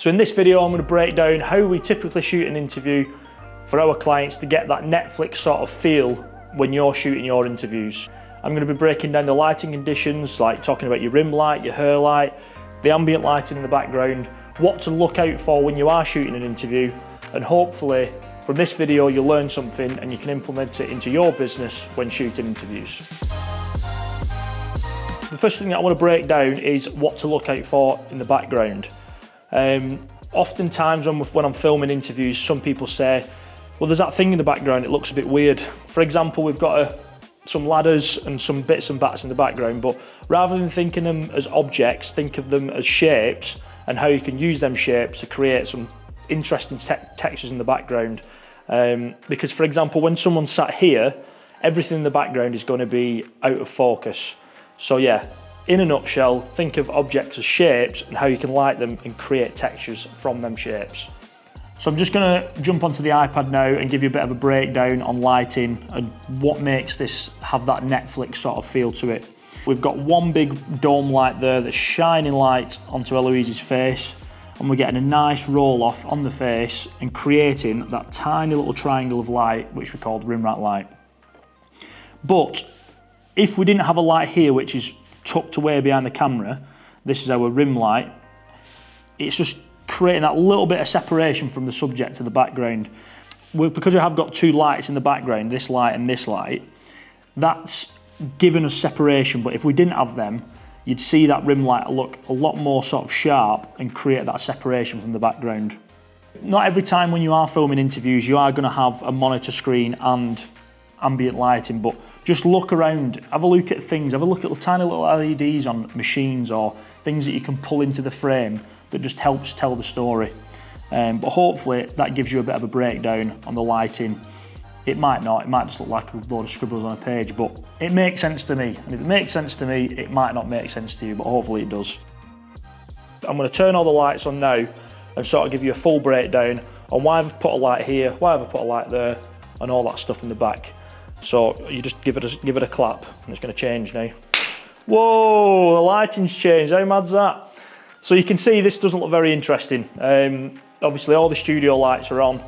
So in this video, I'm going to break down how we typically shoot an interview for our clients to get that Netflix sort of feel when you're shooting your interviews. I'm going to be breaking down the lighting conditions, like talking about your rim light, your hair light, the ambient lighting in the background, what to look out for when you are shooting an interview, and hopefully from this video you'll learn something and you can implement it into your business when shooting interviews. The first thing that I want to break down is what to look out for in the background. Oftentimes when I'm filming interviews, some people say, well, there's that thing in the background, it looks a bit weird. For example, we've got some ladders and some bits and bats in the background, but rather than thinking them as objects, think of them as shapes and how you can use them shapes to create some interesting textures in the background. Because for example, when someone's sat here, everything in the background is going to be out of focus. So yeah, in a nutshell, think of objects as shapes and how you can light them and create textures from them shapes. So I'm just going to jump onto the iPad now and give you a bit of a breakdown on lighting and what makes this have that Netflix sort of feel to it. We've got one big dome light there that's shining light onto Eloise's face, and we're getting a nice roll off on the face and creating that tiny little triangle of light which we called rim rack light. But if we didn't have a light here which is tucked away behind the camera, this is our rim light, it's just creating that little bit of separation from the subject to the background. Because we have got two lights in the background, this light and this light, that's given us separation, but if we didn't have them, you'd see that rim light look a lot more sort of sharp and create that separation from the background. Not every time when you are filming interviews you are going to have a monitor screen and ambient lighting, but just look around, have a look at things, have a look at the tiny little LEDs on machines or things that you can pull into the frame that just helps tell the story. But hopefully that gives you a bit of a breakdown on the lighting. It might not, it might just look like a load of scribbles on a page, but it makes sense to me. And if it makes sense to me, it might not make sense to you, but hopefully it does. I'm going to turn all the lights on now and sort of give you a full breakdown on why I've put a light here, why I've put a light there, and all that stuff in the back. So you just give it a clap and it's going to change now. Whoa, the lighting's changed, how mad's that? So you can see this doesn't look very interesting. Obviously all the studio lights are on,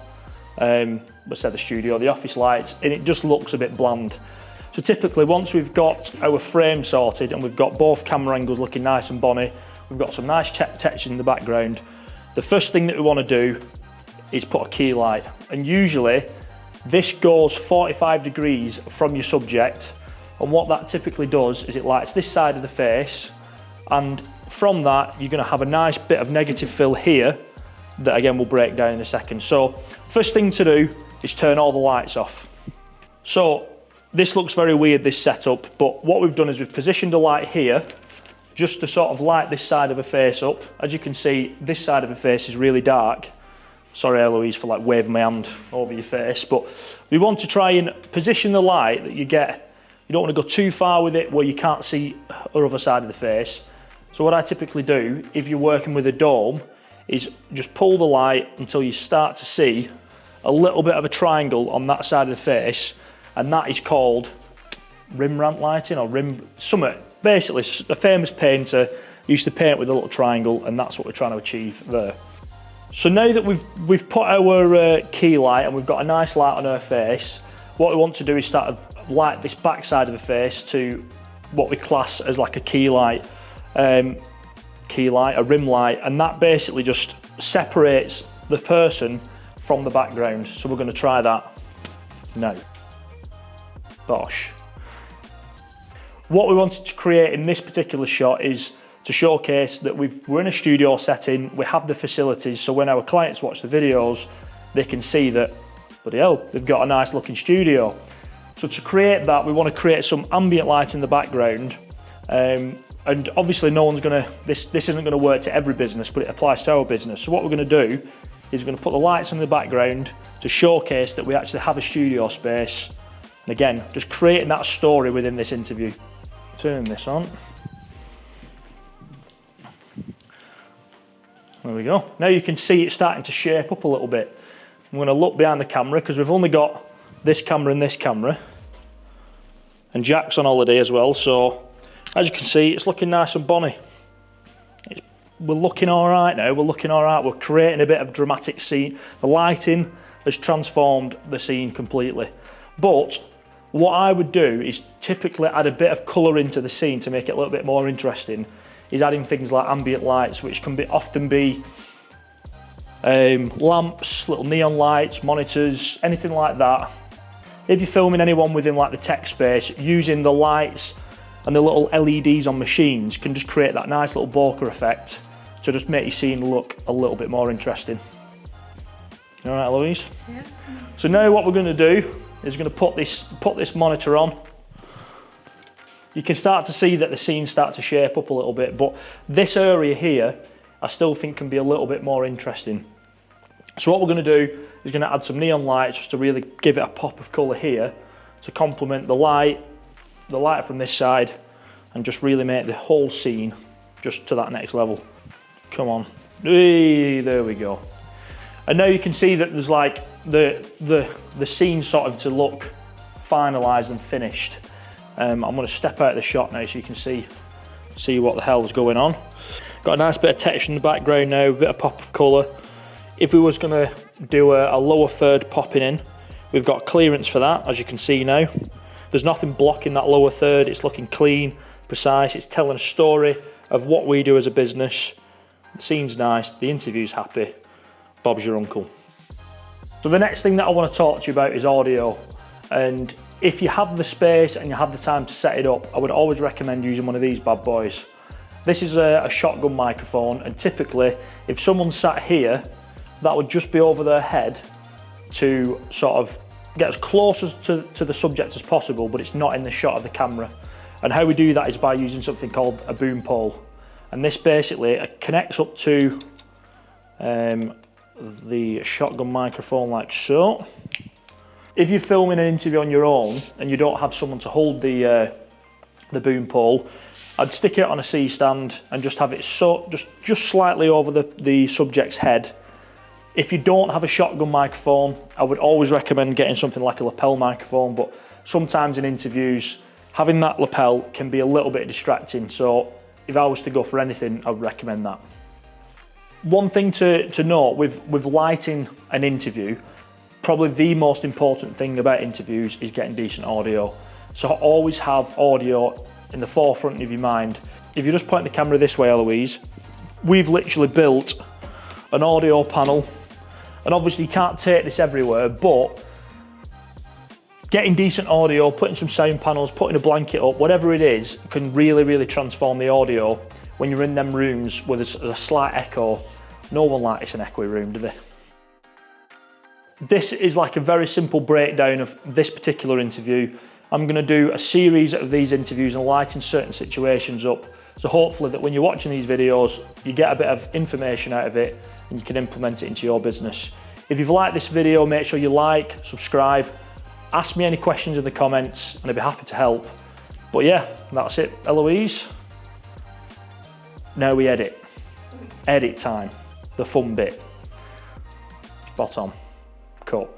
let's say the office lights, and it just looks a bit bland. So typically once we've got our frame sorted and we've got both camera angles looking nice and bonny, we've got some nice textures in the background, the first thing that we want to do is put a key light. And usually this goes 45 degrees from your subject, and what that typically does is it lights this side of the face, and from that you're going to have a nice bit of negative fill here that again we'll break down in a second. So first thing to do is turn all the lights off. So this looks very weird, this setup, but what we've done is we've positioned a light here just to sort of light this side of her face up. As you can see, this side of her face is really dark. Sorry Eloise for like waving my hand over your face, but we want to try and position the light that you get. You don't want to go too far with it where you can't see her other side of the face. So what I typically do, if you're working with a dome, is just pull the light until you start to see a little bit of a triangle on that side of the face, and that is called rim rack lighting or rim summit. Basically, a famous painter used to paint with a little triangle, and that's what we're trying to achieve there. So now that we've put our key light and we've got a nice light on her face, what we want to do is start to light this back side of the face to what we class as like a key light, a rim light, and that basically just separates the person from the background. So we're going to try that now. Bosh. What we wanted to create in this particular shot is to showcase that we're in a studio setting, we have the facilities, so when our clients watch the videos, they can see that, bloody hell, they've got a nice looking studio. So to create that, we want to create some ambient light in the background, and obviously this isn't gonna work to every business, but it applies to our business. So what we're gonna do is we're gonna put the lights in the background to showcase that we actually have a studio space. And again, just creating that story within this interview. Turn this on. There we go. Now you can see it starting to shape up a little bit. I'm going to look behind the camera because we've only got this camera and this camera. And Jack's on holiday as well, so as you can see, it's looking nice and bonny. It's we're looking all right now, we're looking all right, we're creating a bit of dramatic scene. The lighting has transformed the scene completely. But what I would do is typically add a bit of colour into the scene to make it a little bit more interesting, is adding things like ambient lights, which can often be lamps, little neon lights, monitors, anything like that. If you're filming anyone within like the tech space, using the lights and the little LEDs on machines can just create that nice little bokeh effect to just make your scene look a little bit more interesting. All right, Louise? Yeah. So now what we're going to do is we're going to put this monitor on. You can start to see that the scene start to shape up a little bit, but this area here, I still think can be a little bit more interesting. So what we're going to do is going to add some neon lights just to really give it a pop of colour here to complement the light from this side, and just really make the whole scene just to that next level. Come on, hey, there we go. And now you can see that there's like the scene starting to look finalised and finished. I'm going to step out of the shot now so you can see what the hell's going on. Got a nice bit of texture in the background now, a bit of pop of colour. If we was going to do a lower third popping in, we've got clearance for that, as you can see now. There's nothing blocking that lower third, it's looking clean, precise, it's telling a story of what we do as a business. The scene's nice, the interview's happy, Bob's your uncle. So the next thing that I want to talk to you about is audio. And if you have the space and you have the time to set it up, I would always recommend using one of these bad boys. This is a shotgun microphone, and typically if someone sat here, that would just be over their head to sort of get as close as to the subject as possible, but it's not in the shot of the camera. And how we do that is by using something called a boom pole. And this basically connects up to the shotgun microphone like so. If you're filming an interview on your own and you don't have someone to hold the boom pole, I'd stick it on a C-stand and just have it just slightly over the subject's head. If you don't have a shotgun microphone, I would always recommend getting something like a lapel microphone, but sometimes in interviews, having that lapel can be a little bit distracting. So if I was to go for anything, I would recommend that. One thing to note with lighting an interview, probably the most important thing about interviews is getting decent audio. So always have audio in the forefront of your mind. If you just point the camera this way, Eloise, we've literally built an audio panel, and obviously you can't take this everywhere, but getting decent audio, putting some sound panels, putting a blanket up, whatever it is, can really, really transform the audio when you're in them rooms where there's a slight echo. No one likes an echoey room, do they? This is like a very simple breakdown of this particular interview. I'm going to do a series of these interviews and lighten certain situations up. So hopefully that when you're watching these videos, you get a bit of information out of it and you can implement it into your business. If you've liked this video, make sure you like, subscribe, ask me any questions in the comments and I'd be happy to help. But yeah, that's it, Eloise. Now we edit. Edit time, the fun bit. Spot on. Cool.